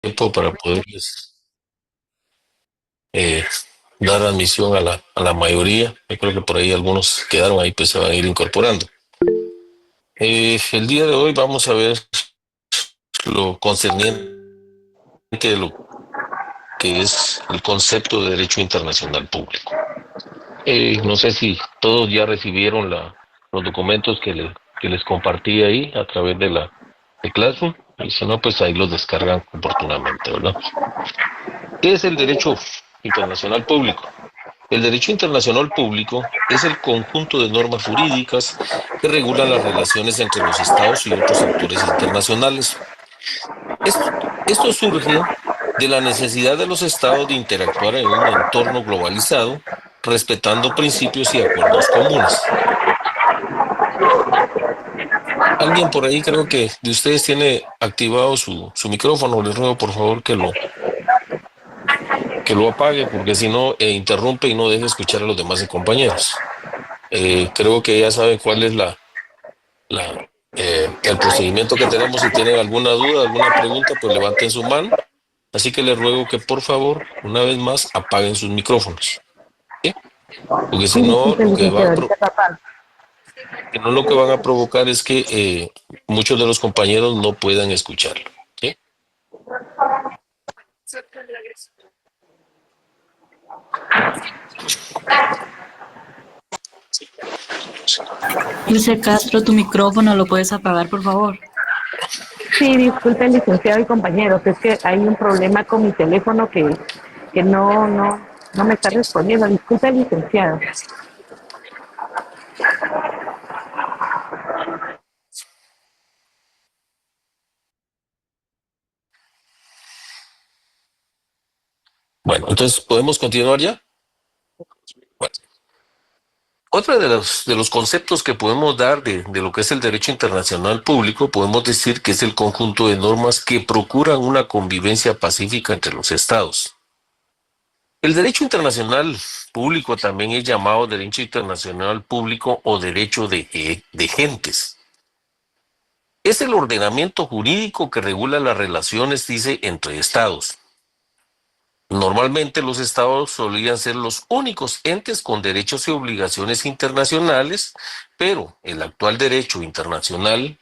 tiempo para poderles eh, dar admisión a la mayoría. Yo creo que por ahí algunos quedaron ahí, pues se van a ir incorporando. El día de hoy vamos a ver lo concerniente de lo que es el concepto de derecho internacional público. No sé si todos ya recibieron los documentos que les compartí ahí a través de Classroom, y si no, pues ahí los descargan oportunamente, ¿verdad? ¿Qué es el derecho internacional público? El derecho internacional público es el conjunto de normas jurídicas que regulan las relaciones entre los estados y otros actores internacionales. Esto surge de la necesidad de los estados de interactuar en un entorno globalizado, respetando principios y acuerdos comunes. Alguien por ahí, creo que de ustedes, tiene activado su micrófono. Les ruego por favor que lo apague, porque si no, interrumpe y no deje escuchar a los demás compañeros. Creo que ya saben cuál es el procedimiento que tenemos. Si tienen alguna duda, alguna pregunta, pues levanten su mano. Así que les ruego que por favor, una vez más, apaguen sus micrófonos, ¿sí? Porque si Sí, no, disculpe, licenciado, ahorita papá. lo que van a provocar es que muchos de los compañeros no puedan escucharlo, ¿sí? Ilse Castro, tu micrófono lo puedes apagar, por favor. Sí, disculpe, licenciado y compañeros, es que hay un problema con mi teléfono que no me está respondiendo. Disculpe, licenciado. Bueno, entonces, ¿podemos continuar ya? Bueno. Otro de los conceptos que podemos dar de lo que es el derecho internacional público, podemos decir que es el conjunto de normas que procuran una convivencia pacífica entre los estados. El derecho internacional público también es llamado derecho internacional público o derecho de gentes. Es el ordenamiento jurídico que regula las relaciones, dice, entre estados. Normalmente los estados solían ser los únicos entes con derechos y obligaciones internacionales, pero el actual derecho internacional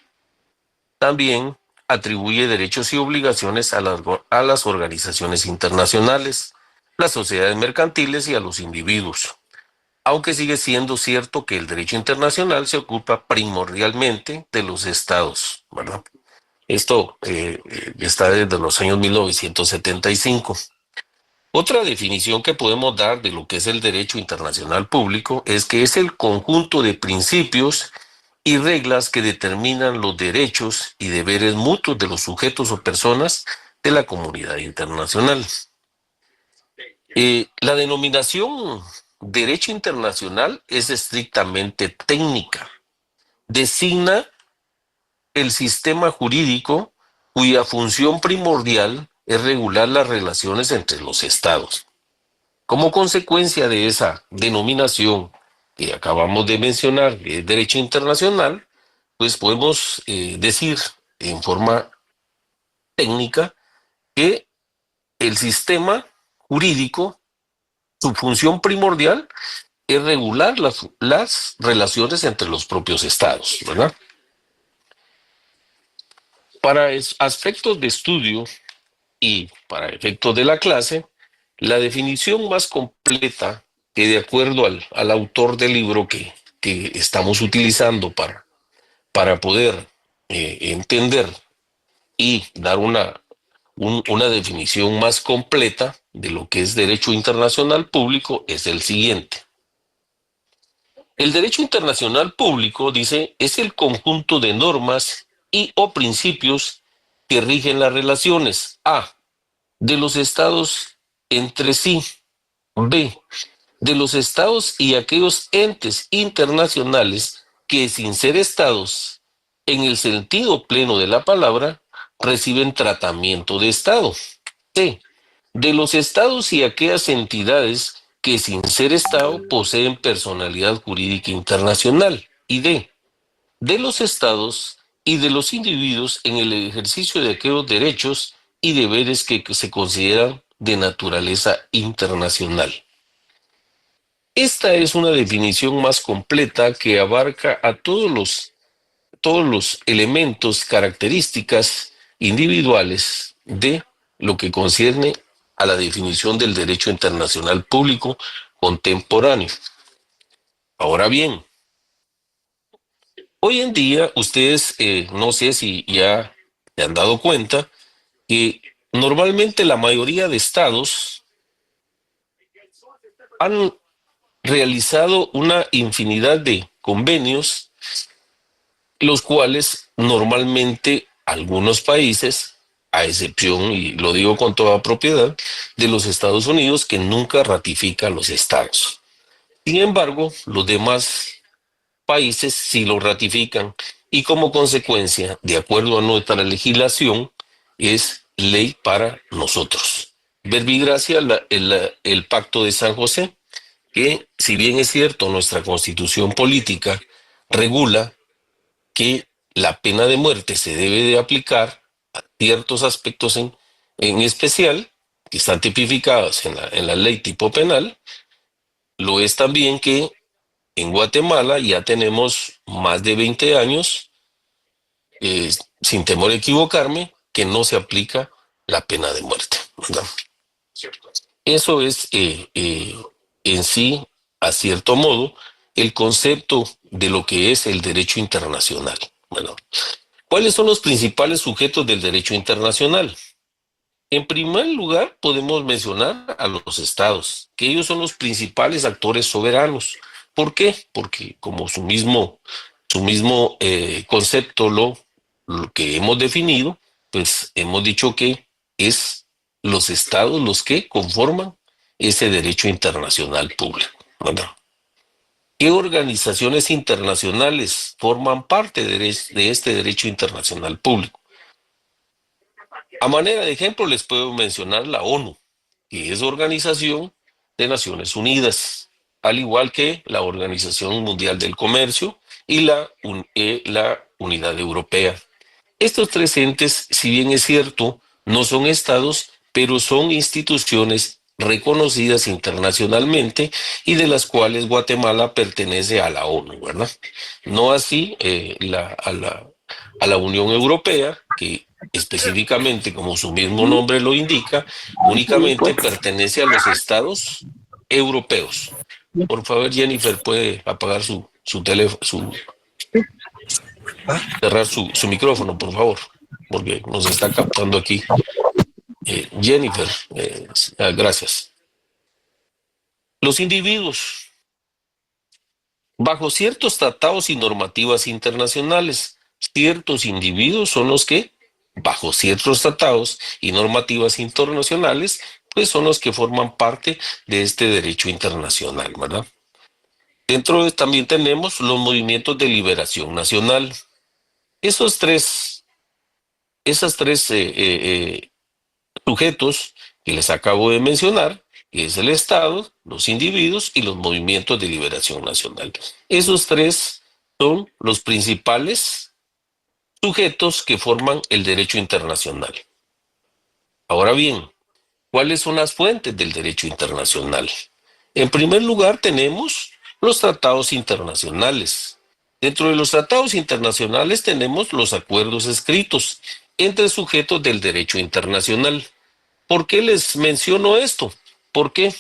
también atribuye derechos y obligaciones a las organizaciones internacionales, las sociedades mercantiles y a los individuos. Aunque sigue siendo cierto que el derecho internacional se ocupa primordialmente de los estados, ¿verdad? Esto está desde los años 1975. Otra definición que podemos dar de lo que es el derecho internacional público es que es el conjunto de principios y reglas que determinan los derechos y deberes mutuos de los sujetos o personas de la comunidad internacional. La denominación derecho internacional es estrictamente técnica. Designa el sistema jurídico cuya función primordial es regular las relaciones entre los estados. Como consecuencia de esa denominación que acabamos de mencionar, que es derecho internacional, pues podemos decir en forma técnica que el sistema jurídico, su función primordial es regular las relaciones entre los propios estados, ¿verdad? Para aspectos de estudio y para efectos de la clase, la definición más completa que, de acuerdo al autor del libro que estamos utilizando para poder entender y dar una definición más completa de lo que es derecho internacional público, es el siguiente. El derecho internacional público, dice, es el conjunto de normas y o principios que rigen las relaciones A, de los estados entre sí; B, de los estados y aquellos entes internacionales que, sin ser estados en el sentido pleno de la palabra, reciben tratamiento de estado; C, de los estados y aquellas entidades que, sin ser estado, poseen personalidad jurídica internacional; y D, de los estados y de los individuos en el ejercicio de aquellos derechos y deberes que se consideran de naturaleza internacional. Esta es una definición más completa que abarca a todos los elementos, características individuales de lo que concierne a la definición del derecho internacional público contemporáneo. Ahora bien, hoy en día ustedes, no sé si ya se han dado cuenta, que normalmente la mayoría de estados han realizado una infinidad de convenios, los cuales normalmente algunos países, a excepción, y lo digo con toda propiedad, de los Estados Unidos, que nunca ratifica a los estados. Sin embargo, los demás países sí lo ratifican y como consecuencia, de acuerdo a nuestra legislación, es ley para nosotros. Verbigracia el Pacto de San José, que si bien es cierto, nuestra constitución política regula que la pena de muerte se debe de aplicar a ciertos aspectos en especial, que están tipificados en la ley tipo penal, lo es también que en Guatemala ya tenemos más de 20 años, sin temor a equivocarme, que no se aplica la pena de muerte, ¿verdad? Eso es en sí, a cierto modo, el concepto de lo que es el derecho internacional. Bueno, ¿cuáles son los principales sujetos del derecho internacional? En primer lugar, podemos mencionar a los estados, que ellos son los principales actores soberanos. ¿Por qué? Porque como su mismo concepto lo que hemos definido, pues hemos dicho que es los estados los que conforman ese derecho internacional público, ¿verdad? ¿Qué organizaciones internacionales forman parte de este derecho internacional público? A manera de ejemplo, les puedo mencionar la ONU, que es Organización de Naciones Unidas, al igual que la Organización Mundial del Comercio y la Unidad Europea. Estos tres entes, si bien es cierto, no son estados, pero son instituciones reconocidas internacionalmente y de las cuales Guatemala pertenece a la ONU, ¿verdad? No así a la Unión Europea, que específicamente, como su mismo nombre lo indica, únicamente pertenece a los estados europeos. Por favor, Jennifer, puede apagar su teléfono, cerrar su micrófono, por favor, porque nos está captando aquí. Jennifer, gracias. Los individuos, bajo ciertos tratados y normativas internacionales, ciertos individuos son los que, bajo ciertos tratados y normativas internacionales, pues son los que forman parte de este derecho internacional, ¿verdad? También tenemos los movimientos de liberación nacional. Esas tres sujetos que les acabo de mencionar, que es el Estado, los individuos y los movimientos de liberación nacional. Esos tres son los principales sujetos que forman el derecho internacional. Ahora bien, ¿cuáles son las fuentes del derecho internacional? En primer lugar, tenemos los tratados internacionales. Dentro de los tratados internacionales tenemos los acuerdos escritos entre sujetos del derecho internacional. ¿Por qué les menciono esto? ¿Por qué?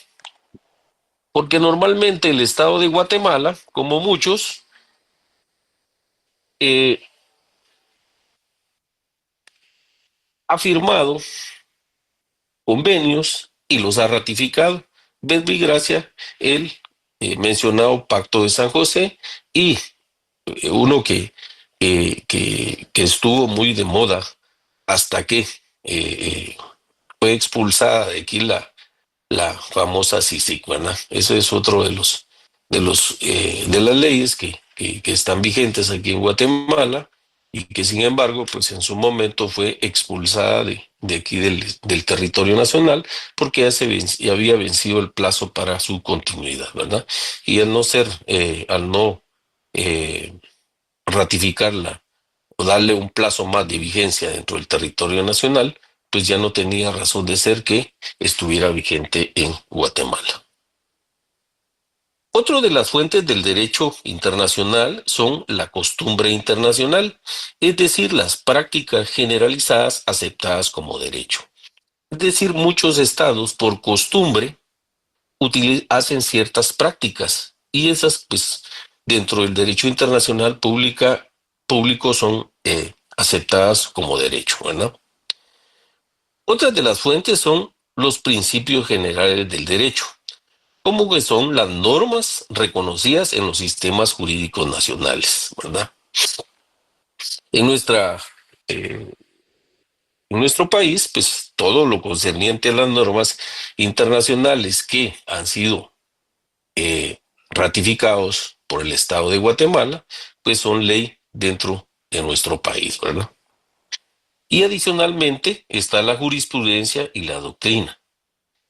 Porque normalmente el Estado de Guatemala, como muchos, ha firmado convenios y los ha ratificado. Verbigracia el mencionado Pacto de San José y uno que estuvo muy de moda hasta que fue expulsada de aquí la famosa CICIG, ¿verdad? Ese es otro de las leyes que están vigentes aquí en Guatemala y que sin embargo, pues en su momento fue expulsada de aquí del territorio nacional porque ya había vencido el plazo para su continuidad, ¿verdad? Y al no ratificarla o darle un plazo más de vigencia dentro del territorio nacional, pues ya no tenía razón de ser que estuviera vigente en Guatemala. Otra de las fuentes del derecho internacional son la costumbre internacional, es decir, las prácticas generalizadas aceptadas como derecho. Es decir, muchos estados por costumbre hacen ciertas prácticas y esas, pues, dentro del derecho internacional público son aceptadas como derecho, ¿verdad? Otras de las fuentes son los principios generales del derecho, como que son las normas reconocidas en los sistemas jurídicos nacionales, ¿verdad? En en nuestro país, pues todo lo concerniente a las normas internacionales que han sido ratificados por el Estado de Guatemala, pues son ley dentro de nuestro país, ¿verdad? Y adicionalmente está la jurisprudencia y la doctrina.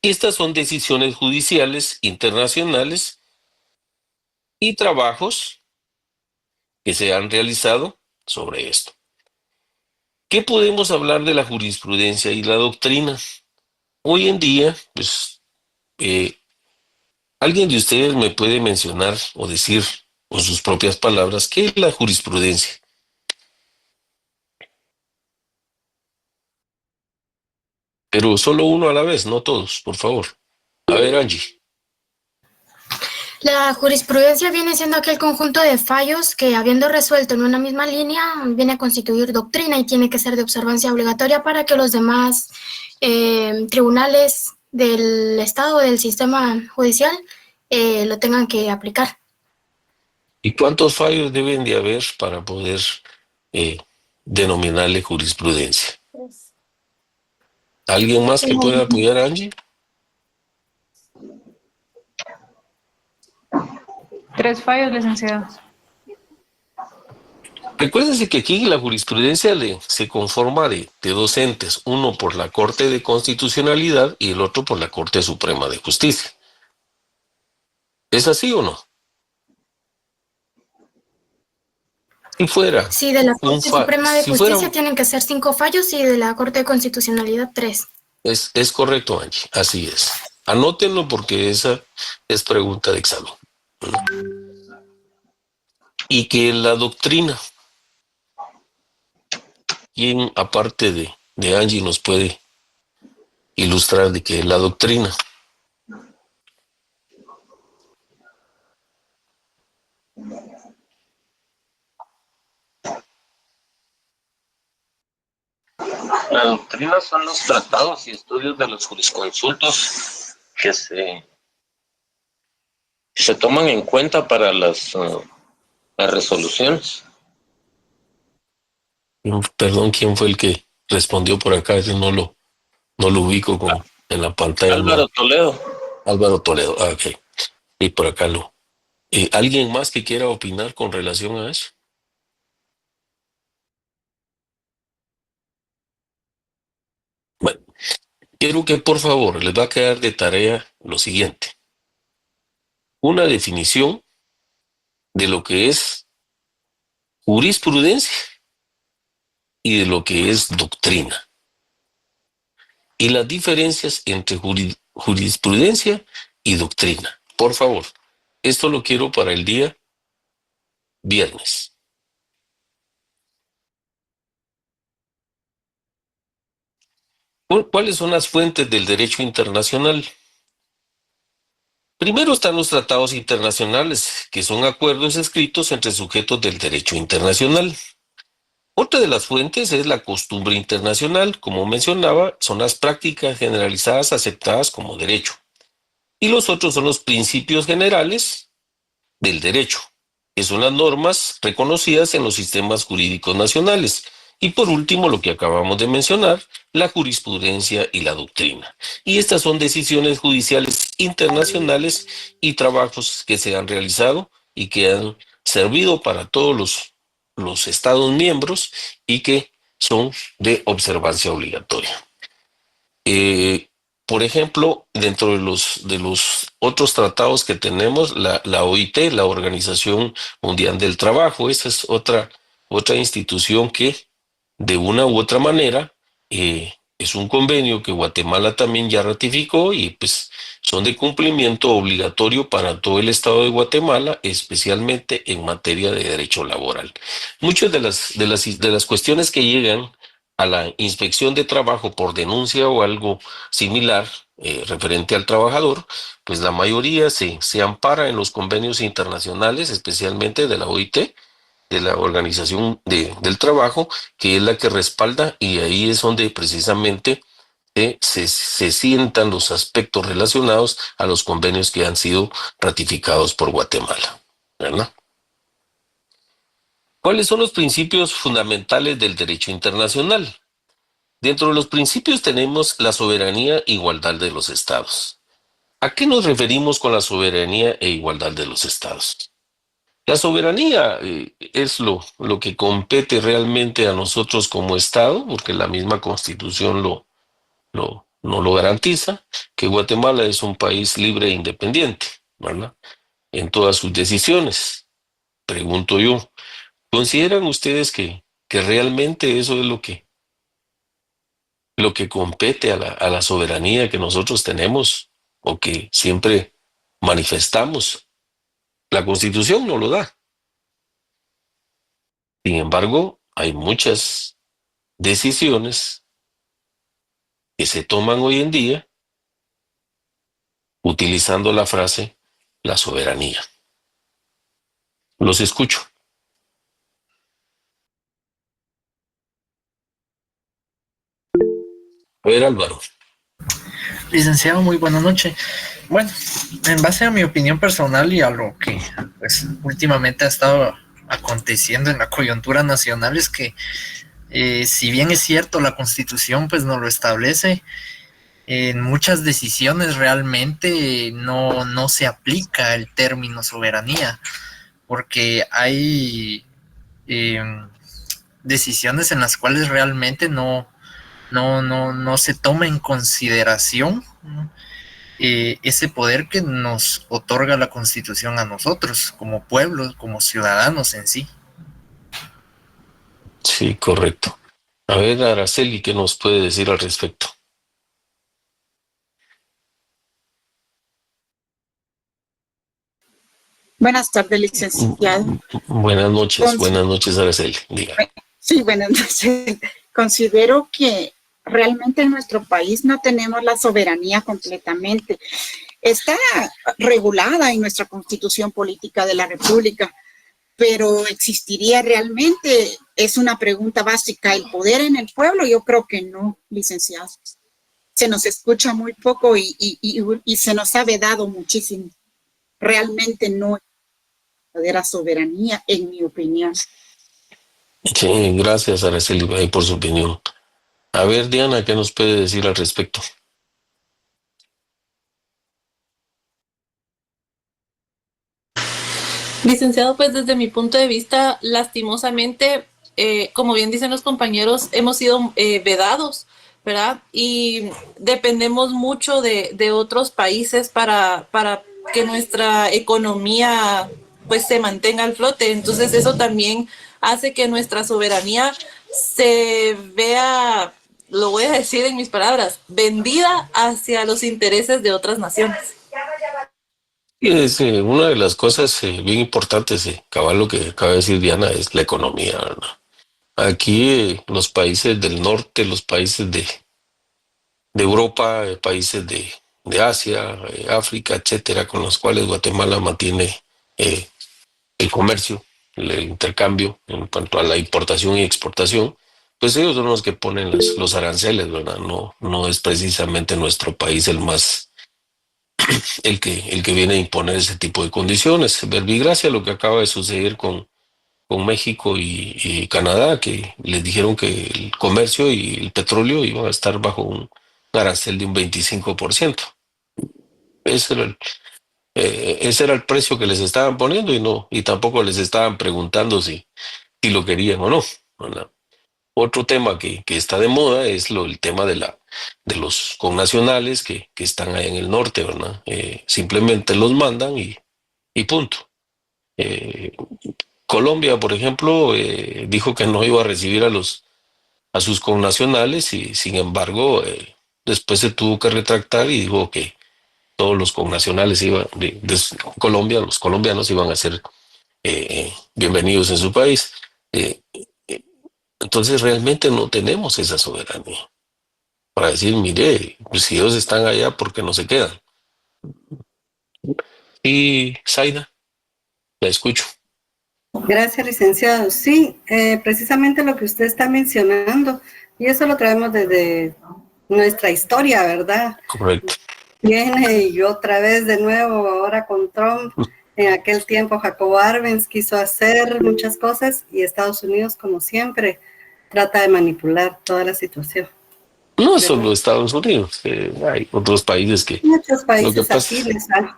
Estas son decisiones judiciales internacionales y trabajos que se han realizado sobre esto. ¿Qué podemos hablar de la jurisprudencia y la doctrina? Hoy en día, pues, ¿alguien de ustedes me puede mencionar o decir con sus propias palabras qué es la jurisprudencia? Pero solo uno a la vez, no todos, por favor. A ver, Angie. La jurisprudencia viene siendo aquel conjunto de fallos que, habiendo resuelto en una misma línea, viene a constituir doctrina y tiene que ser de observancia obligatoria para que los demás tribunales del Estado o del sistema judicial lo tengan que aplicar. ¿Y cuántos fallos deben de haber para poder denominarle jurisprudencia? ¿Alguien más que pueda apoyar a Angie? 3 fallos, licenciado. Recuérdense que aquí la jurisprudencia se conforma de dos entes, uno por la Corte de Constitucionalidad y el otro por la Corte Suprema de Justicia. ¿Es así o no? Si fuera Sí, de la Corte Suprema de si Justicia fuera, tienen que ser 5 fallos y de la Corte de Constitucionalidad 3. es correcto, Angie, así es. Anótenlo porque esa es pregunta de examen. Y que la doctrina, ¿quién aparte de Angie nos puede ilustrar de qué es la doctrina? La doctrina son los tratados y estudios de los jurisconsultos que se toman en cuenta para las resoluciones. Perdón, ¿quién fue el que respondió por acá? Yo no lo ubico en la pantalla. Álvaro Toledo. Álvaro Toledo, ok. Y por acá ¿alguien más que quiera opinar con relación a eso? Bueno, quiero que por favor les va a quedar de tarea lo siguiente. Una definición de lo que es jurisprudencia y de lo que es doctrina. Y las diferencias entre jurisprudencia y doctrina. Por favor, esto lo quiero para el día viernes. ¿Cuáles son las fuentes del derecho internacional? Primero están los tratados internacionales, que son acuerdos escritos entre sujetos del derecho internacional. Otra de las fuentes es la costumbre internacional, como mencionaba, son las prácticas generalizadas aceptadas como derecho. Y los otros son los principios generales del derecho, que son las normas reconocidas en los sistemas jurídicos nacionales. Y por último, lo que acabamos de mencionar, la jurisprudencia y la doctrina. Y estas son decisiones judiciales internacionales y trabajos que se han realizado y que han servido para todos los Estados miembros y que son de observancia obligatoria. Por ejemplo, dentro de los otros tratados que tenemos, la OIT, la Organización Mundial del Trabajo, esa es otra institución que de una u otra manera Es un convenio que Guatemala también ya ratificó y pues son de cumplimiento obligatorio para todo el estado de Guatemala, especialmente en materia de derecho laboral. Muchas de las cuestiones que llegan a la inspección de trabajo por denuncia o algo similar referente al trabajador, pues la mayoría se ampara en los convenios internacionales, especialmente de la OIT, de la Organización del Trabajo, que es la que respalda, y ahí es donde precisamente se sientan los aspectos relacionados a los convenios que han sido ratificados por Guatemala, ¿verdad? ¿Cuáles son los principios fundamentales del derecho internacional? Dentro de los principios tenemos la soberanía e igualdad de los estados. ¿A qué nos referimos con la soberanía e igualdad de los estados? La soberanía es lo que compete realmente a nosotros como Estado, porque la misma Constitución no lo garantiza, que Guatemala es un país libre e independiente, ¿verdad? En todas sus decisiones. Pregunto yo, ¿consideran ustedes que realmente eso es lo que compete a la soberanía que nosotros tenemos o que siempre manifestamos? La Constitución no lo da. Sin embargo, hay muchas decisiones que se toman hoy en día utilizando la frase la soberanía. Los escucho. A ver, Álvaro. Licenciado, muy buena noche. Bueno, en base a mi opinión personal y a lo que pues, últimamente ha estado aconteciendo en la coyuntura nacional es que si bien es cierto la Constitución pues nos lo establece, en muchas decisiones realmente no se aplica el término soberanía, porque hay decisiones en las cuales realmente no se toma en consideración ese poder que nos otorga la Constitución a nosotros, como pueblos, como ciudadanos en sí. Sí, correcto. A ver, Araceli, ¿qué nos puede decir al respecto? Buenas tardes, licenciado. Buenas noches, Araceli. Diga. Sí, buenas noches. Considero que realmente en nuestro país no tenemos la soberanía completamente. Está regulada en nuestra Constitución Política de la República, pero ¿existiría realmente? Es una pregunta básica. ¿El poder en el pueblo? Yo creo que no, licenciado. Se nos escucha muy poco y se nos ha vedado muchísimo. Realmente no es verdadera soberanía, en mi opinión. Sí, gracias, Araceli, por su opinión. A ver, Diana, ¿qué nos puede decir al respecto? Licenciado, pues desde mi punto de vista, lastimosamente, como bien dicen los compañeros, hemos sido vedados, ¿verdad? Y dependemos mucho de otros países para que nuestra economía pues se mantenga al flote. Entonces eso también hace que nuestra soberanía se vea, lo voy a decir en mis palabras, vendida hacia los intereses de otras naciones. Y es una de las cosas bien importantes, cabal, lo que acaba de decir Diana, es la economía, ¿verdad? Aquí los países del norte, los países de Europa, países de Asia, África, etcétera, con los cuales Guatemala mantiene el comercio, el intercambio en cuanto a la importación y exportación, pues ellos son los que ponen los aranceles, ¿verdad? No es precisamente nuestro país el que viene a imponer ese tipo de condiciones. Verbigracia, lo que acaba de suceder con México y Canadá, que les dijeron que el comercio y el petróleo iban a estar bajo un arancel de un 25%. Ese era el precio que les estaban poniendo y tampoco les estaban preguntando si lo querían o no, ¿verdad? Otro tema que está de moda es el tema de los connacionales que están ahí en el norte, ¿verdad? Simplemente los mandan y punto. Colombia, por ejemplo, dijo que no iba a recibir a los a sus connacionales y sin embargo después se tuvo que retractar y dijo que todos los connacionales iban de Colombia, los colombianos iban a ser bienvenidos en su país. Entonces realmente no tenemos esa soberanía para decir, mire, pues si ellos están allá, ¿por qué no se quedan? Y Zaida, la escucho. Gracias, licenciado. Sí, precisamente lo que usted está mencionando, y eso lo traemos desde nuestra historia, ¿verdad? Correcto. Viene y otra vez de nuevo, ahora con Trump. En aquel tiempo Jacobo Arbenz quiso hacer muchas cosas y Estados Unidos, como siempre, trata de manipular toda la situación. No solo Estados Unidos, hay otros países que... Muchos lo países que pasa, aquí les dan.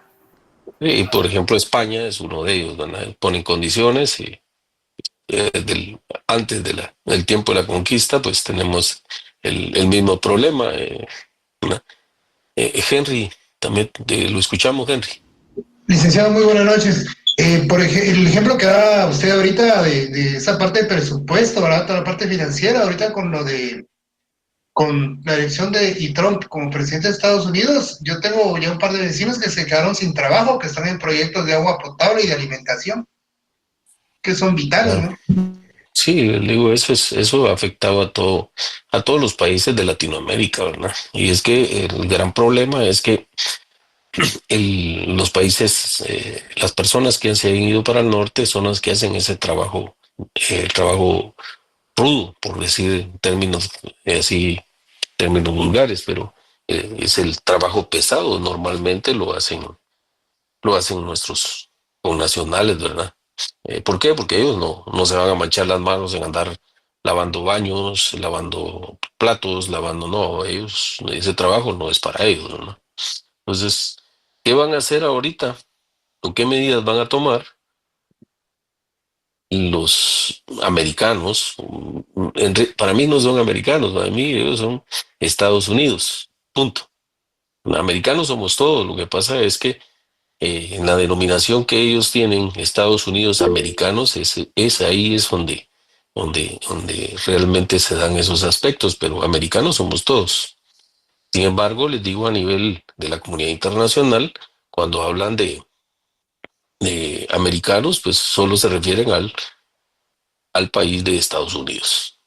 por ejemplo, España es uno de ellos, ¿verdad? Ponen condiciones y antes del tiempo de la conquista, pues tenemos el mismo problema. ¿Verdad? Henry, también lo escuchamos, Henry. Licenciado, muy buenas noches. El ejemplo que da usted ahorita de esa parte de presupuesto, ¿verdad? Toda la parte financiera, ahorita con la elección de Trump como presidente de Estados Unidos, yo tengo ya un par de vecinos que se quedaron sin trabajo, que están en proyectos de agua potable y de alimentación, que son vitales, Claro. ¿no? Sí, digo, eso ha afectado a todos los países de Latinoamérica, ¿verdad? Y es que el gran problema es que los países, las personas que se han ido para el norte son las que hacen ese trabajo rudo, por decir en términos así, términos vulgares, pero es el trabajo pesado. Normalmente lo hacen nuestros connacionales, ¿verdad? ¿Por qué? Porque ellos no se van a manchar las manos en andar lavando baños, lavando platos, no, ese trabajo no es para ellos, ¿no? Entonces, ¿qué van a hacer ahorita? ¿O qué medidas van a tomar los americanos? Para mí no son americanos, para mí ellos son Estados Unidos, punto. Americanos somos todos, lo que pasa es que en la denominación que ellos tienen, Estados Unidos americanos, ahí es donde realmente se dan esos aspectos, pero americanos somos todos. Sin embargo, les digo a nivel de la comunidad internacional, cuando hablan de americanos, pues solo se refieren al país de Estados Unidos.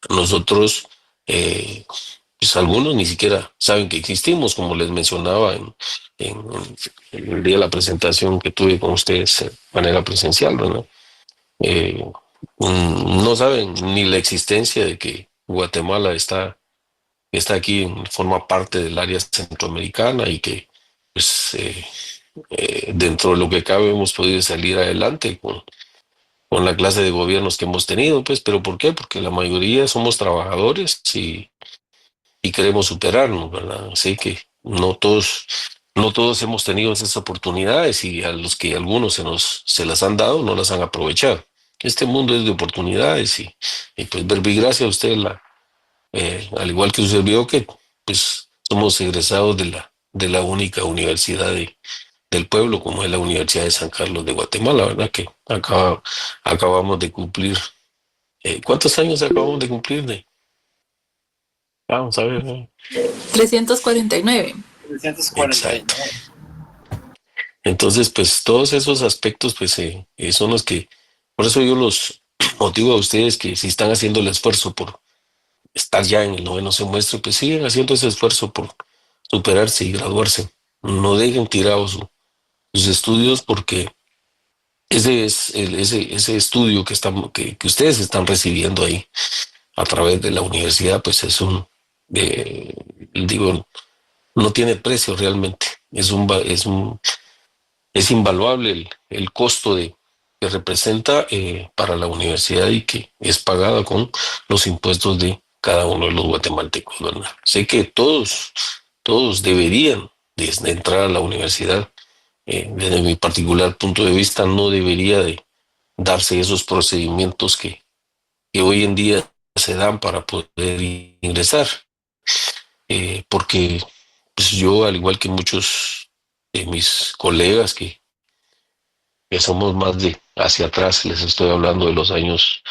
Nosotros, pues algunos ni siquiera saben que existimos, como les mencionaba en el día de la presentación que tuve con ustedes de manera presencial, ¿no? No saben ni la existencia de que Guatemala está aquí, forma parte del área centroamericana y que pues, dentro de lo que cabe hemos podido salir adelante con la clase de gobiernos que hemos tenido, pues, ¿pero por qué? Porque la mayoría somos trabajadores y queremos superarnos, ¿verdad? Así que no todos hemos tenido esas oportunidades y a los que algunos se las han dado no las han aprovechado. Este mundo es de oportunidades y pues verbigracia a usted, al igual que su servidor, que pues somos egresados de la única universidad del pueblo, como es la Universidad de San Carlos de Guatemala, ¿verdad? Que acabamos de cumplir. ¿Cuántos años acabamos de cumplir? Vamos a ver. 349. 349. Exacto. Entonces, pues todos esos aspectos, pues son los que, por eso yo los motivo a ustedes que si están haciendo el esfuerzo por estar ya en el 9º semestre, pues siguen haciendo ese esfuerzo por superarse y graduarse. No dejen tirados sus estudios, porque ese estudio que ustedes están recibiendo ahí a través de la universidad, pues es digo, no tiene precio realmente. Es invaluable el costo que representa para la universidad y que es pagada con los impuestos de cada uno de los guatemaltecos, ¿verdad? Sé que todos deberían de entrar a la universidad. Desde mi particular punto de vista, no debería de darse esos procedimientos que hoy en día se dan para poder ingresar, porque pues yo, al igual que muchos de mis colegas que somos más de hacia atrás, les estoy hablando de los años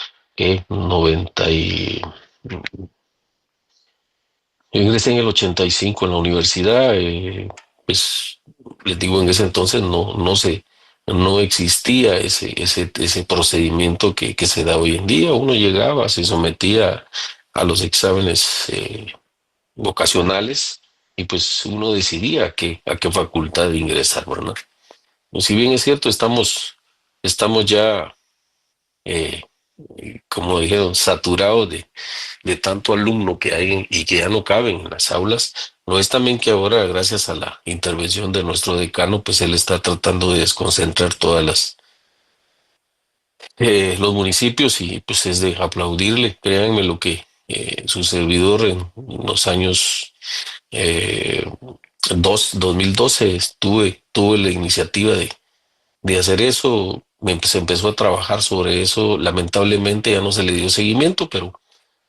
90 y ingresé en el 85 en la universidad, pues les digo, en ese entonces no existía ese procedimiento que se da hoy en día. Uno llegaba, se sometía a los exámenes vocacionales y pues uno decidía a qué facultad de ingresar, ¿verdad? Pues, si bien es cierto, estamos ya, eh, como dijeron, saturados de tanto alumno que hay y que ya no caben en las aulas. No es también que ahora, gracias a la intervención de nuestro decano, pues él está tratando de desconcentrar todas los municipios y pues es de aplaudirle. Créanme lo que su servidor en los años 2012 tuve la iniciativa de hacer eso. Se empezó a trabajar sobre eso. Lamentablemente ya no se le dio seguimiento, pero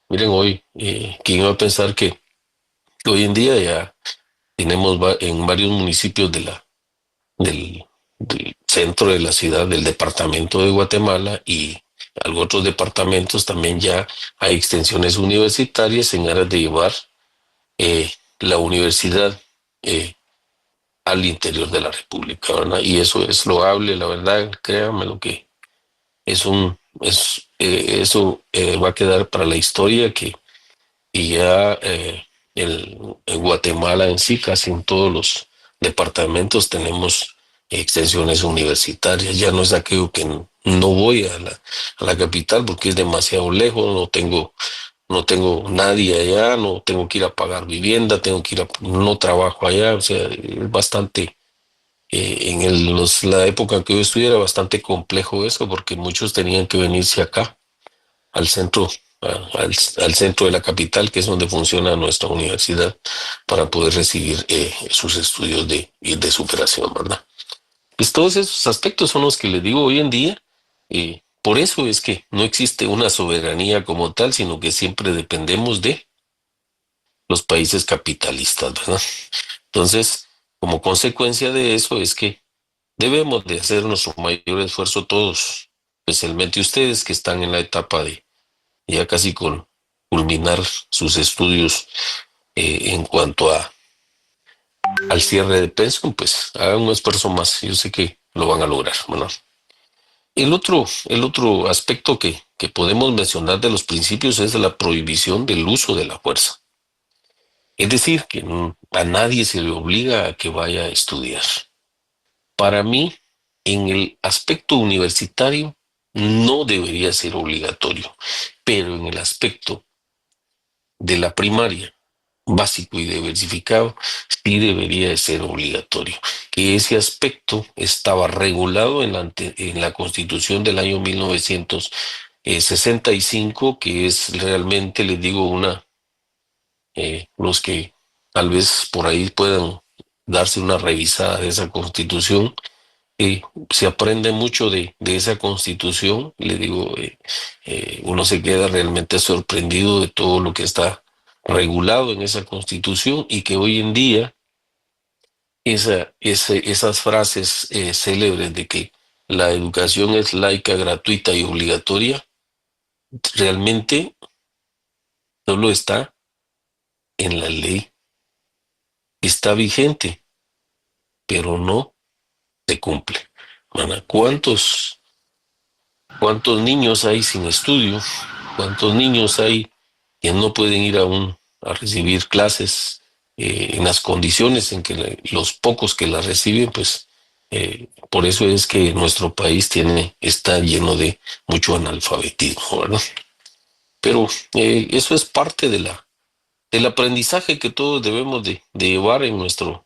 miren hoy, ¿quién iba a pensar que hoy en día ya tenemos en varios municipios del centro de la ciudad, del departamento de Guatemala y algunos otros departamentos también ya hay extensiones universitarias en aras de llevar la universidad al interior de la República, ¿verdad? Y eso es loable, la verdad, créanme lo que eso va a quedar para la historia y ya en Guatemala en sí, casi en todos los departamentos tenemos extensiones universitarias. Ya no es aquello que no voy a la capital porque es demasiado lejos, no tengo nadie allá, no tengo que ir a pagar vivienda, no trabajo allá, o sea, es bastante, la época en que yo estudié era bastante complejo eso porque muchos tenían que venirse acá al centro, al centro de la capital, que es donde funciona nuestra universidad, para poder recibir sus estudios de superación, ¿verdad? Pues todos esos aspectos son los que les digo hoy en día. Por eso es que no existe una soberanía como tal, sino que siempre dependemos de los países capitalistas, ¿verdad? Entonces, como consecuencia de eso es que debemos de hacer nuestro mayor esfuerzo todos, especialmente ustedes que están en la etapa de ya casi con culminar sus estudios en cuanto al cierre de pensión, pues hagan un esfuerzo más. Yo sé que lo van a lograr. Bueno, el otro aspecto que podemos mencionar de los principios es la prohibición del uso de la fuerza. Es decir, que a nadie se le obliga a que vaya a estudiar. Para mí, en el aspecto universitario, no debería ser obligatorio, pero en el aspecto de la primaria, básico y diversificado, sí debería de ser obligatorio. Que ese aspecto estaba regulado en la Constitución del año 1965, que es realmente, les digo, los que tal vez por ahí puedan darse una revisada de esa Constitución. Se aprende mucho de esa Constitución, le digo, uno se queda realmente sorprendido de todo lo que está regulado en esa Constitución y que hoy en día esas frases célebres de que la educación es laica, gratuita y obligatoria, realmente solo está en la ley, está vigente, pero no se cumple. ¿Verdad? ¿Cuántos niños hay sin estudio? ¿Cuántos niños hay que no pueden ir a recibir clases en las condiciones en que los pocos que las reciben, pues por eso es que nuestro país está lleno de mucho analfabetismo, ¿verdad? Pero eso es parte del aprendizaje que todos debemos de llevar en nuestros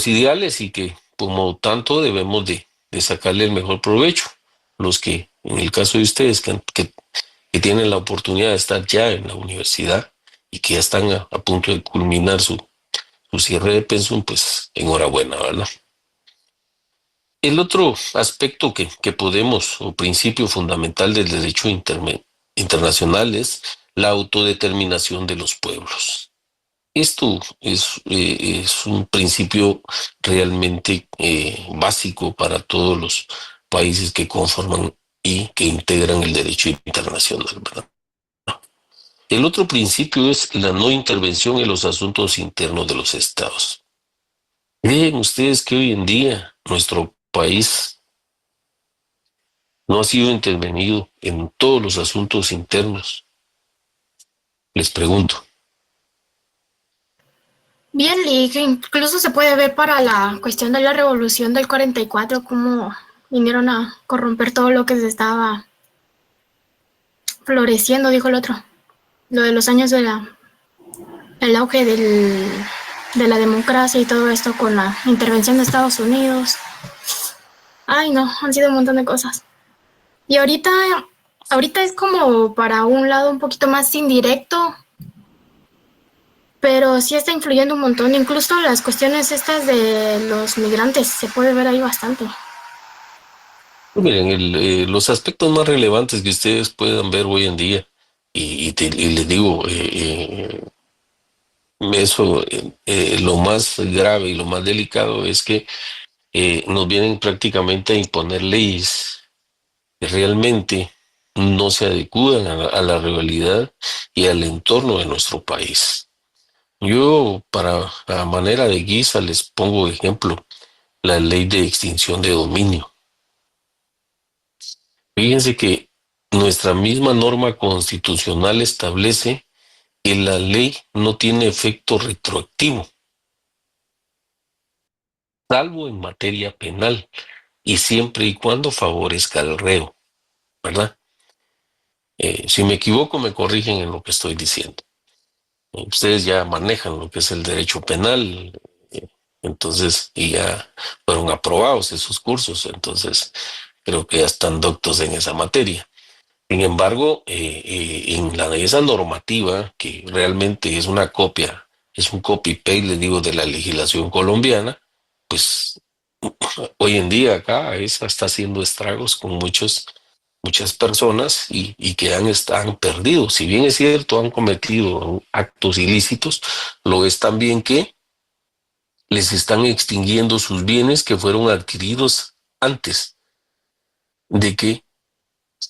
ideales y que como tanto debemos de sacarle el mejor provecho. Los que, en el caso de ustedes, que tienen la oportunidad de estar ya en la universidad y que ya están a punto de culminar su cierre de pensión, pues enhorabuena, ¿verdad? El otro aspecto que podemos, o principio fundamental del derecho internacional, es la autodeterminación de los pueblos. Esto es un principio realmente básico para todos los países que conforman y que integran el derecho internacional, ¿verdad? El otro principio es la no intervención en los asuntos internos de los estados. ¿Creen ustedes que hoy en día nuestro país no ha sido intervenido en todos los asuntos internos? Les pregunto. Bien, Lee, que incluso se puede ver para la cuestión de la revolución del 44, cómo vinieron a corromper todo lo que se estaba floreciendo, dijo el otro. Lo de los años de el auge de la democracia y todo esto con la intervención de Estados Unidos. Ay, no, han sido un montón de cosas. Y ahorita es como para un lado un poquito más indirecto, pero sí está influyendo un montón. Incluso las cuestiones estas de los migrantes, se puede ver ahí bastante. Miren, los aspectos más relevantes que ustedes puedan ver hoy en día, y les digo, eso, lo más grave y lo más delicado es que nos vienen prácticamente a imponer leyes que realmente no se adecúan a la realidad y al entorno de nuestro país. Yo, a manera de guisa, les pongo ejemplo la ley de extinción de dominio. Fíjense que nuestra misma norma constitucional establece que la ley no tiene efecto retroactivo, salvo en materia penal y siempre y cuando favorezca al reo, ¿verdad? Si me equivoco, me corrigen en lo que estoy diciendo. Ustedes ya manejan lo que es el derecho penal, entonces, y ya fueron aprobados esos cursos, entonces creo que ya están doctos en esa materia. Sin embargo, en esa normativa, que realmente es una copia, es un copy-paste, les digo, de la legislación colombiana, pues hoy en día acá esa está haciendo estragos con muchas personas y que han perdido. Si bien es cierto, han cometido actos ilícitos, lo es también que les están extinguiendo sus bienes que fueron adquiridos antes de que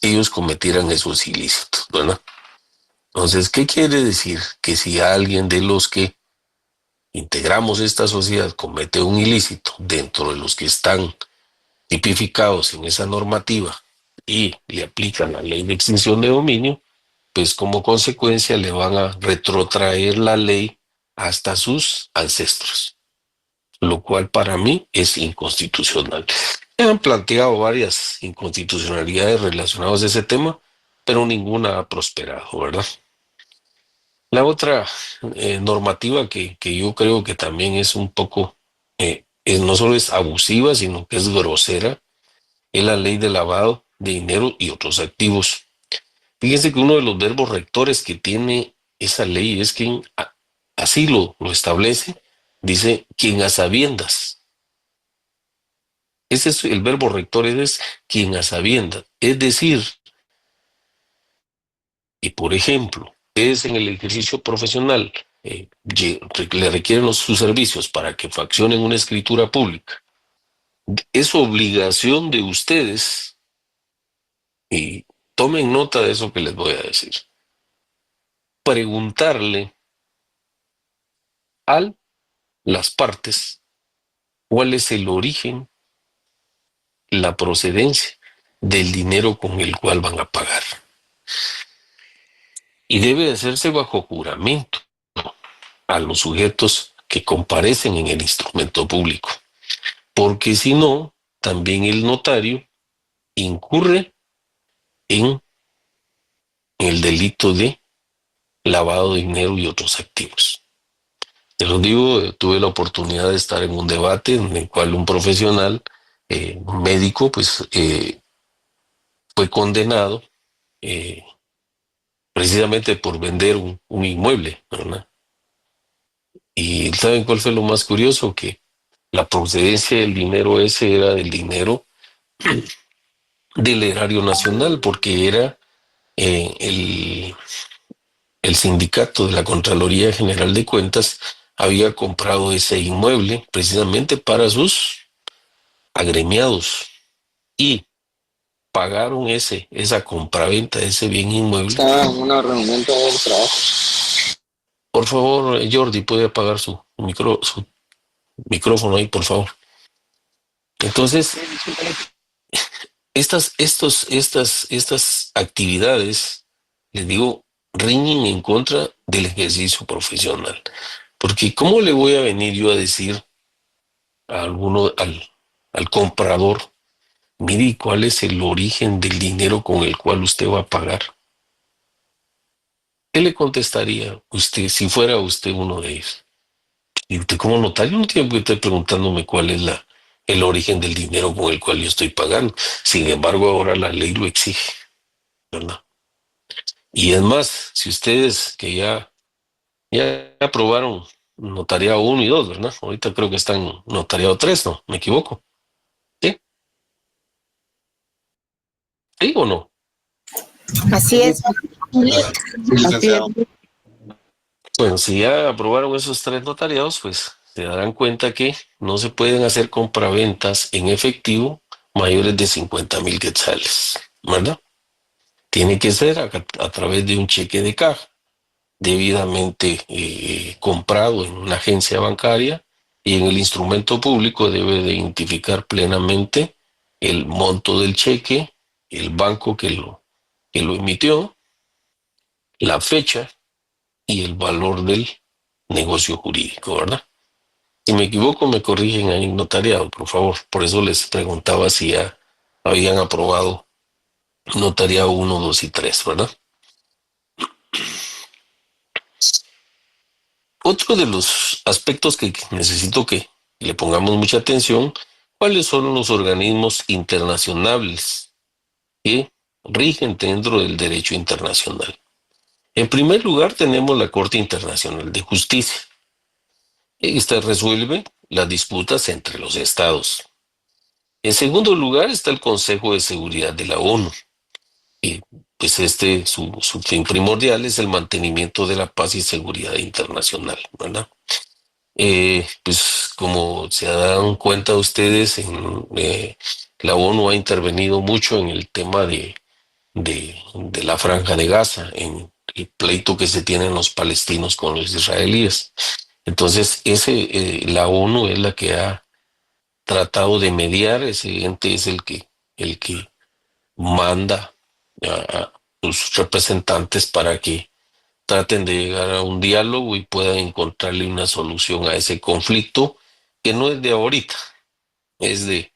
ellos cometieran esos ilícitos, ¿verdad? Entonces, ¿qué quiere decir? Que si alguien de los que integramos esta sociedad comete un ilícito dentro de los que están tipificados en esa normativa y le aplican la ley de extinción de dominio, pues como consecuencia le van a retrotraer la ley hasta sus ancestros, lo cual para mí es inconstitucional. Se han planteado varias inconstitucionalidades relacionadas a ese tema, pero ninguna ha prosperado, ¿verdad? La otra normativa que yo creo que también es un poco, no solo es abusiva, sino que es grosera, es la ley de lavado de dinero y otros activos. Fíjense que uno de los verbos rectores que tiene esa ley es quien, así lo establece, dice quien a sabiendas. Ese es el verbo rector, es quien a sabiendas. Es decir, y por ejemplo, es en el ejercicio profesional, le requieren sus servicios para que faccionen una escritura pública. Es obligación de ustedes, y tomen nota de eso que les voy a decir, preguntarle a las partes cuál es el origen, la procedencia del dinero con el cual van a pagar. Y debe hacerse bajo juramento a los sujetos que comparecen en el instrumento público, porque si no, también el notario incurre en el delito de lavado de dinero y otros activos. Te lo digo, tuve la oportunidad de estar en un debate en el cual un profesional médico pues fue condenado precisamente por vender un inmueble, ¿verdad? Y ¿saben cuál fue lo más curioso? Que la procedencia del dinero ese era del dinero del erario nacional, porque era el sindicato de la Contraloría General de Cuentas había comprado ese inmueble precisamente para sus agremiados y pagaron esa compraventa de ese bien inmueble. Estaba en una reunión de trabajo. Por favor, Jordi, puede apagar su micrófono ahí, por favor. Entonces, estas actividades, les digo, riñen en contra del ejercicio profesional. Porque ¿cómo le voy a venir yo a decir a al comprador, mire, cuál es el origen del dinero con el cual usted va a pagar? ¿Qué le contestaría usted si fuera usted uno de ellos? Y usted como notario no tiene que estar preguntándome cuál es el origen del dinero con el cual yo estoy pagando. Sin embargo, ahora la ley lo exige, ¿verdad? Y es más, si ustedes que ya aprobaron notariado 1 y 2, ¿verdad? Ahorita creo que están notariado 3, ¿no? ¿Me equivoco? ¿Sí? ¿Sí o no? Así es. Así es. Bueno, si ya aprobaron esos 3 notariados, pues se darán cuenta que no se pueden hacer compraventas en efectivo mayores de 50,000 quetzales, ¿verdad? Tiene que ser a través de un cheque de caja debidamente comprado en una agencia bancaria, y en el instrumento público debe de identificar plenamente el monto del cheque, el banco que lo emitió, la fecha y el valor del negocio jurídico, ¿verdad? Si me equivoco, me corrigen ahí en notariado, por favor. Por eso les preguntaba si ya habían aprobado notariado 1, 2 y 3, ¿verdad? Otro de los aspectos que necesito que le pongamos mucha atención, ¿cuáles son los organismos internacionales que rigen dentro del derecho internacional? En primer lugar, tenemos la Corte Internacional de Justicia. Esta resuelve las disputas entre los estados. En segundo lugar está el Consejo de Seguridad de la ONU. Y pues su fin primordial es el mantenimiento de la paz y seguridad internacional, ¿verdad? Pues como se dan cuenta ustedes, la ONU ha intervenido mucho en el tema de la Franja de Gaza, en el pleito que se tienen los palestinos con los israelíes. Entonces, la ONU es la que ha tratado de mediar. Ese ente es el que manda a sus representantes para que traten de llegar a un diálogo y puedan encontrarle una solución a ese conflicto, que no es de ahorita, es de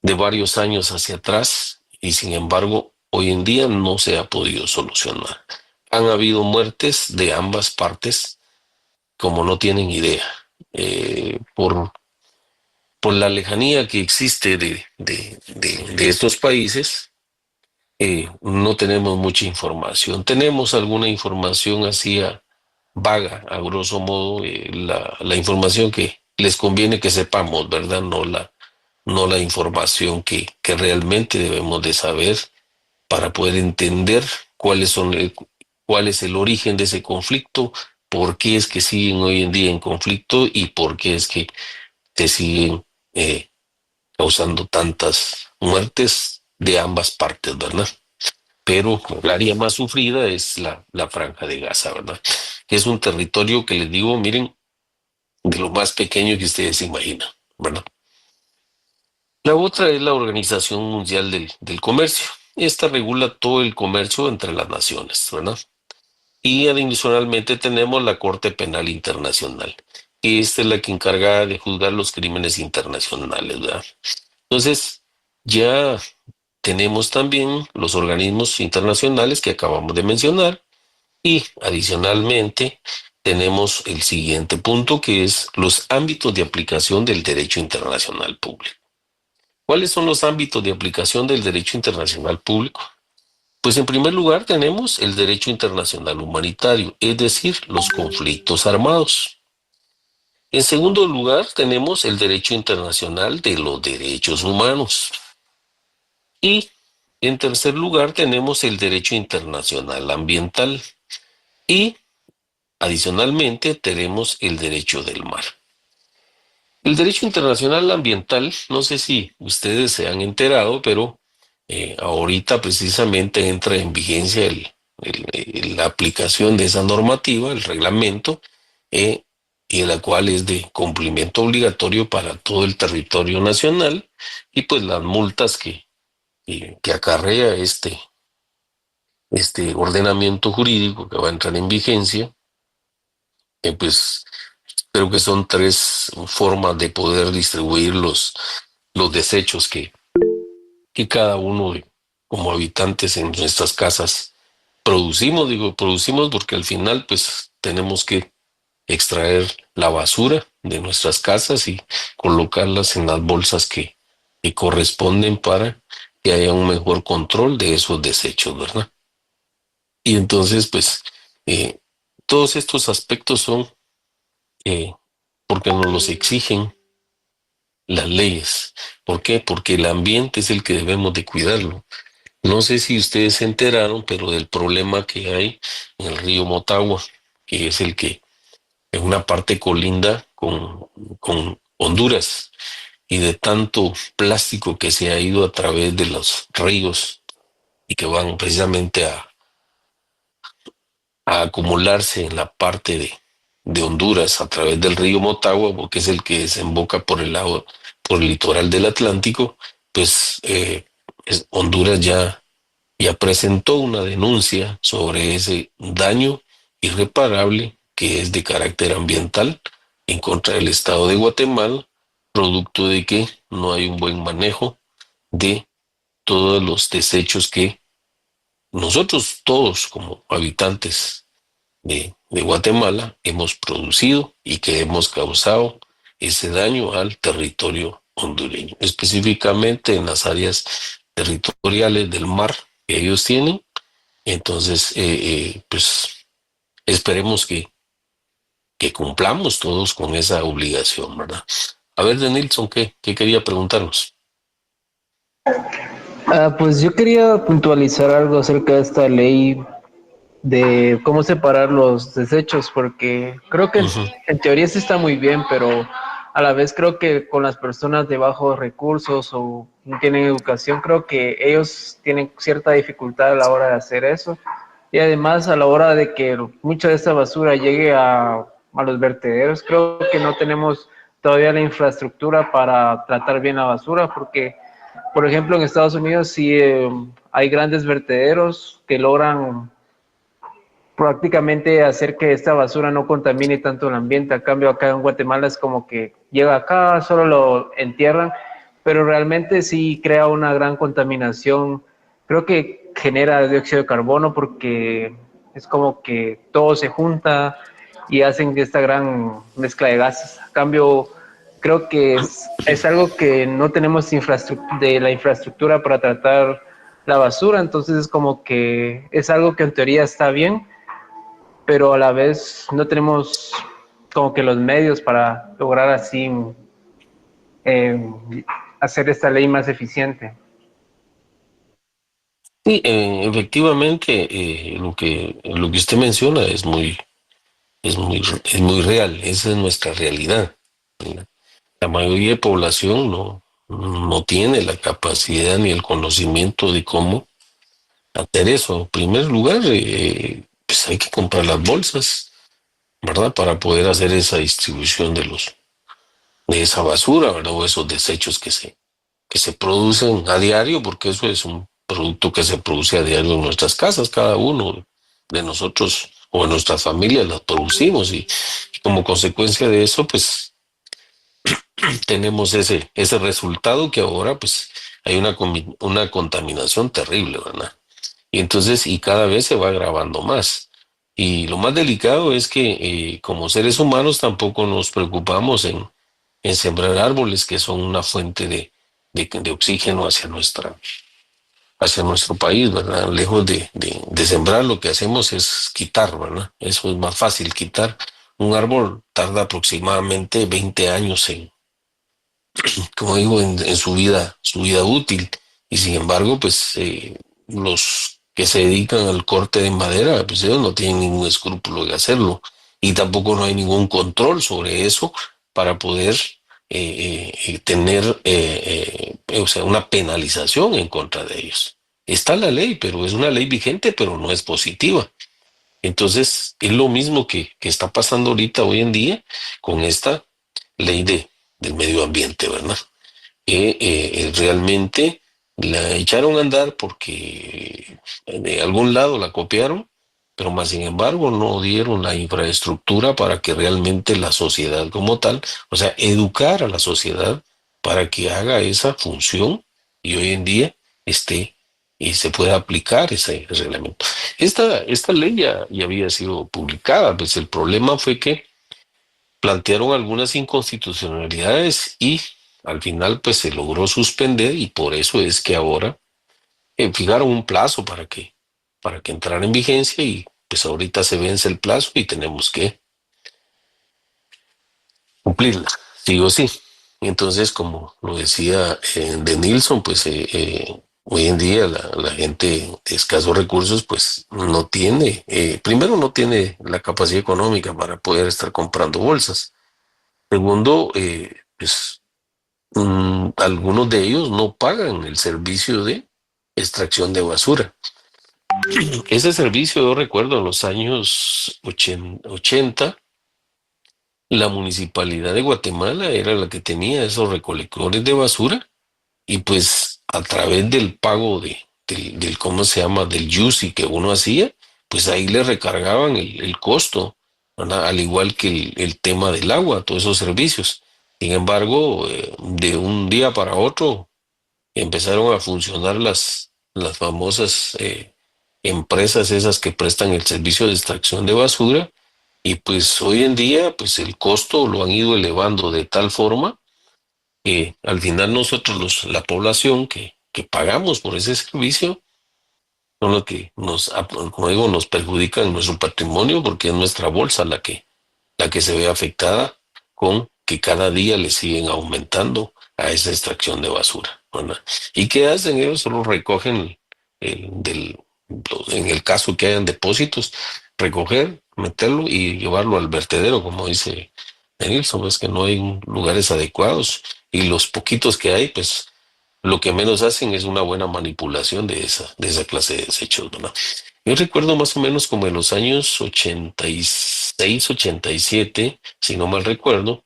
varios años hacia atrás, y sin embargo hoy en día no se ha podido solucionar. Han habido muertes de ambas partes como no tienen idea, por la lejanía que existe de estos países. No tenemos mucha información. Tenemos alguna información así vaga, a grosso modo, la información que les conviene que sepamos, ¿verdad? No la información que realmente debemos de saber para poder entender cuál es el origen de ese conflicto, por qué es que siguen hoy en día en conflicto y por qué es que se siguen causando tantas muertes de ambas partes, ¿verdad? Pero la área más sufrida es la Franja de Gaza, ¿verdad? Que es un territorio que les digo, miren, de lo más pequeño que ustedes se imaginan, ¿verdad? La otra es la Organización Mundial del Comercio. Esta regula todo el comercio entre las naciones, ¿verdad? Y adicionalmente tenemos la Corte Penal Internacional, que esta es la que encarga de juzgar los crímenes internacionales, ¿verdad? Entonces, ya tenemos también los organismos internacionales que acabamos de mencionar, y adicionalmente tenemos el siguiente punto, que es los ámbitos de aplicación del derecho internacional público. ¿Cuáles son los ámbitos de aplicación del derecho internacional público? Pues en primer lugar tenemos el derecho internacional humanitario, es decir, los conflictos armados. En segundo lugar tenemos el derecho internacional de los derechos humanos. Y en tercer lugar tenemos el derecho internacional ambiental. Y adicionalmente tenemos el derecho del mar. El derecho internacional ambiental, no sé si ustedes se han enterado, pero Ahorita precisamente entra en vigencia la aplicación de esa normativa, el reglamento, y la cual es de cumplimiento obligatorio para todo el territorio nacional, y pues las multas que acarrea este ordenamiento jurídico que va a entrar en vigencia, pues creo que son 3 formas de poder distribuir los desechos que cada uno como habitantes en nuestras casas producimos. Digo, producimos porque al final pues tenemos que extraer la basura de nuestras casas y colocarlas en las bolsas que corresponden para que haya un mejor control de esos desechos, ¿verdad? Y entonces pues todos estos aspectos son porque nos los exigen las leyes. ¿Por qué? Porque el ambiente es el que debemos de cuidarlo. No sé si ustedes se enteraron, pero del problema que hay en el río Motagua, que es el que en una parte colinda con Honduras, y de tanto plástico que se ha ido a través de los ríos y que van precisamente a acumularse en la parte de Honduras a través del río Motagua, porque es el que desemboca por el lado, por el litoral del Atlántico. Pues Honduras ya presentó una denuncia sobre ese daño irreparable que es de carácter ambiental en contra del Estado de Guatemala, producto de que no hay un buen manejo de todos los desechos que nosotros todos como habitantes de Guatemala hemos producido y que hemos causado ese daño al territorio hondureño, específicamente en las áreas territoriales del mar que ellos tienen. Entonces, pues esperemos que cumplamos todos con esa obligación, ¿verdad? A ver, Denilson, ¿qué quería preguntarnos? Pues yo quería puntualizar algo acerca de esta ley de cómo separar los desechos, porque creo que en teoría sí está muy bien, pero a la vez creo que con las personas de bajos recursos o no tienen educación, creo que ellos tienen cierta dificultad a la hora de hacer eso. Y además a la hora de que mucha de esta basura llegue a los vertederos, creo que no tenemos todavía la infraestructura para tratar bien la basura, porque, por ejemplo, en Estados Unidos sí hay grandes vertederos que logran prácticamente hacer que esta basura no contamine tanto el ambiente. A cambio, acá en Guatemala es como que llega acá, solo lo entierran, pero realmente sí crea una gran contaminación. Creo que genera dióxido de carbono porque es como que todo se junta y hacen esta gran mezcla de gases. A cambio, creo que es algo que no tenemos la infraestructura para tratar la basura, entonces es como que es algo que en teoría está bien, pero a la vez no tenemos como que los medios para lograr así hacer esta ley más eficiente. Sí, efectivamente, lo que usted menciona es muy real. Esa es nuestra realidad, ¿verdad? La mayoría de población no tiene la capacidad ni el conocimiento de cómo hacer eso. En primer lugar, pues hay que comprar las bolsas, ¿verdad? Para poder hacer esa distribución de esa basura, ¿verdad? O esos desechos que se producen a diario, porque eso es un producto que se produce a diario en nuestras casas. Cada uno de nosotros o en nuestras familias las producimos, y como consecuencia de eso, pues tenemos ese resultado, que ahora pues hay una contaminación terrible, ¿verdad? Y entonces, y cada vez se va agravando más. Y lo más delicado es que como seres humanos tampoco nos preocupamos en sembrar árboles, que son una fuente de oxígeno hacia nuestro país, ¿verdad? Lejos de sembrar, lo que hacemos es quitar, ¿verdad? Eso es más fácil, quitar. Un árbol tarda aproximadamente 20 años como digo, en su vida útil. Y sin embargo, pues los que se dedican al corte de madera, pues ellos no tienen ningún escrúpulo de hacerlo. Y tampoco no hay ningún control sobre eso para poder tener o sea, una penalización en contra de ellos. Está la ley, pero es una ley vigente, pero no es positiva. Entonces, es lo mismo que está pasando ahorita hoy en día con esta ley del medio ambiente, ¿verdad? Realmente la echaron a andar porque de algún lado la copiaron, pero más sin embargo no dieron la infraestructura para que realmente la sociedad como tal, o sea, educar a la sociedad para que haga esa función y hoy en día esté y se pueda aplicar ese reglamento. Esta ley ya había sido publicada, pues el problema fue que plantearon algunas inconstitucionalidades y al final pues se logró suspender y por eso es que ahora fijaron un plazo para que entrara en vigencia y pues ahorita se vence el plazo y tenemos que cumplirla, sí o sí. Entonces, como lo decía de Nilsson, pues hoy en día la gente de escasos recursos pues no tiene, primero no tiene la capacidad económica para poder estar comprando bolsas. Segundo, pues algunos de ellos no pagan el servicio de extracción de basura. Ese servicio, yo recuerdo, en los años 80, la municipalidad de Guatemala era la que tenía esos recolectores de basura y pues a través del pago del ¿cómo se llama? Del UCI que uno hacía, pues ahí le recargaban el costo, ¿verdad? Al igual que el tema del agua, todos esos servicios. Sin embargo, de un día para otro empezaron a funcionar las famosas empresas esas que prestan el servicio de extracción de basura y pues hoy en día pues el costo lo han ido elevando de tal forma que al final nosotros la población que pagamos por ese servicio son los que como digo, nos perjudican nuestro patrimonio porque es nuestra bolsa la que se ve afectada con que cada día le siguen aumentando a esa extracción de basura, ¿verdad? ¿Y qué hacen ellos? Solo recogen en el caso que hayan depósitos, recoger, meterlo y llevarlo al vertedero, como dice Nilsson, es que no hay lugares adecuados y los poquitos que hay, pues lo que menos hacen es una buena manipulación de esa clase de desechos, ¿verdad? Yo recuerdo más o menos como en los años 86, 87, si no mal recuerdo,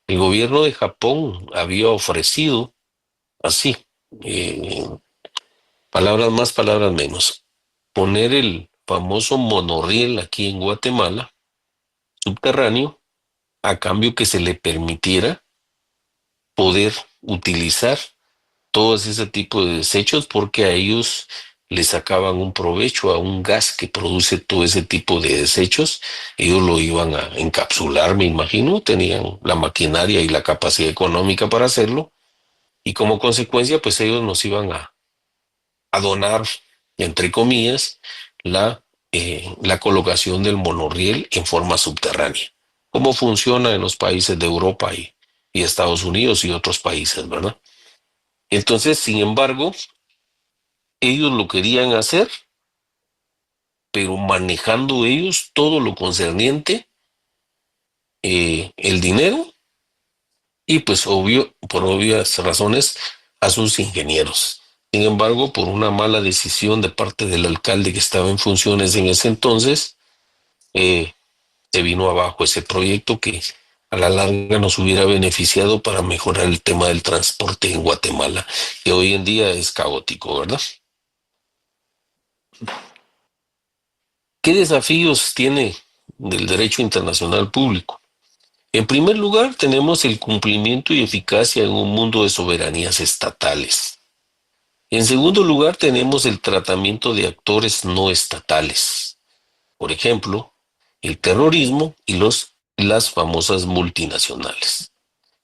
el gobierno de Japón había ofrecido así, palabras más, palabras menos, poner el famoso monorriel aquí en Guatemala, subterráneo, a cambio que se le permitiera poder utilizar todos ese tipo de desechos porque a ellos le sacaban un provecho a un gas que produce todo ese tipo de desechos. Ellos lo iban a encapsular, me imagino, tenían la maquinaria y la capacidad económica para hacerlo y como consecuencia pues ellos nos iban a donar, entre comillas, la colocación del monorriel en forma subterránea. ¿Cómo funciona en los países de Europa y Estados Unidos y otros países, verdad? Entonces, sin embargo, ellos lo querían hacer, pero manejando ellos todo lo concerniente, el dinero y pues por obvias razones a sus ingenieros. Sin embargo, por una mala decisión de parte del alcalde que estaba en funciones en ese entonces, se vino abajo ese proyecto que a la larga nos hubiera beneficiado para mejorar el tema del transporte en Guatemala, que hoy en día es caótico, ¿verdad? ¿Qué desafíos tiene del derecho internacional público? En primer lugar, tenemos el cumplimiento y eficacia en un mundo de soberanías estatales. En segundo lugar, tenemos el tratamiento de actores no estatales. Por ejemplo, el terrorismo y las famosas multinacionales.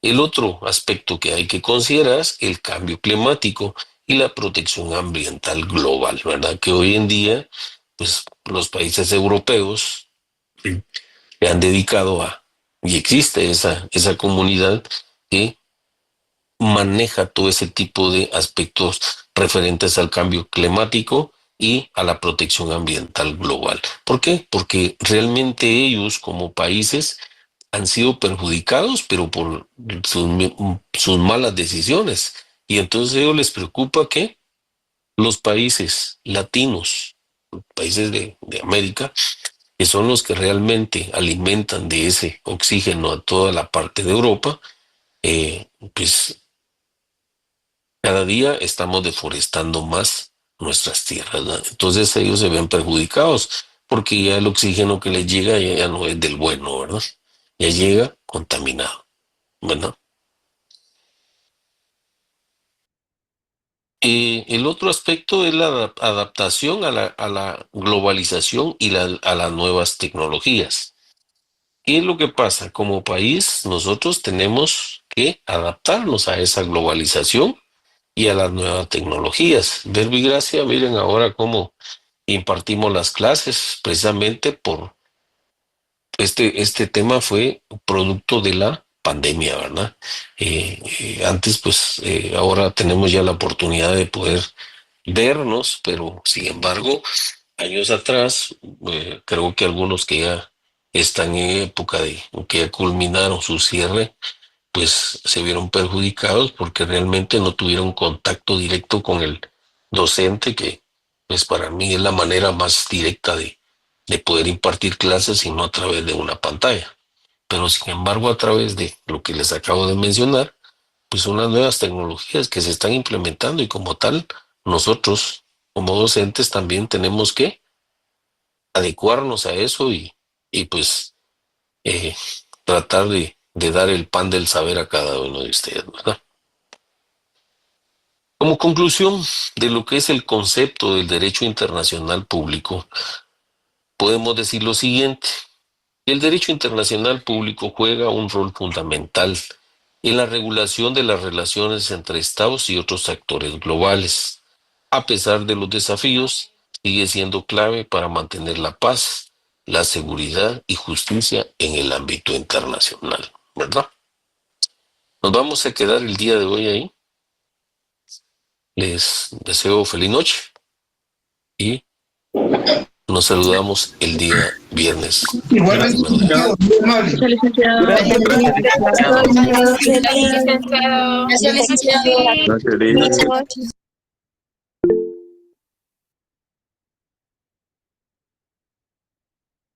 El otro aspecto que hay que considerar es el cambio climático y la protección ambiental global, ¿verdad? Que hoy en día, pues, los países europeos se han dedicado y existe esa comunidad que maneja todo ese tipo de aspectos referentes al cambio climático y a la protección ambiental global. ¿Por qué? Porque realmente ellos como países han sido perjudicados, pero por sus malas decisiones. Y entonces a ellos les preocupa que los países latinos, países de América, que son los que realmente alimentan de ese oxígeno a toda la parte de Europa, pues cada día estamos deforestando más nuestras tierras, ¿no? Entonces ellos se ven perjudicados porque ya el oxígeno que les llega ya no es del bueno, ¿verdad? Ya llega contaminado, ¿verdad? El otro aspecto es la adaptación a la globalización y a las nuevas tecnologías. ¿Qué es lo que pasa? Como país, nosotros tenemos que adaptarnos a esa globalización y a las nuevas tecnologías. Verbo y Gracia, miren ahora cómo impartimos las clases, precisamente por este tema fue producto de la pandemia, ¿verdad? Antes, pues, ahora tenemos ya la oportunidad de poder vernos, pero sin embargo, años atrás, creo que algunos que ya están en época de que ya culminaron su cierre, pues se vieron perjudicados porque realmente no tuvieron contacto directo con el docente, que pues para mí es la manera más directa de poder impartir clases y no a través de una pantalla. Pero sin embargo, a través de lo que les acabo de mencionar, pues son las nuevas tecnologías que se están implementando y como tal, nosotros como docentes también tenemos que adecuarnos a eso y pues tratar de dar el pan del saber a cada uno de ustedes, ¿verdad? Como conclusión de lo que es el concepto del derecho internacional público, podemos decir lo siguiente: el derecho internacional público juega un rol fundamental en la regulación de las relaciones entre estados y otros actores globales. A pesar de los desafíos, sigue siendo clave para mantener la paz, la seguridad y justicia en el ámbito internacional, ¿verdad? Nos vamos a quedar el día de hoy ahí. Les deseo feliz noche y nos saludamos el día viernes. Igualmente, muy amable. Gracias, licenciado. Gracias, licenciado. Buenas noches.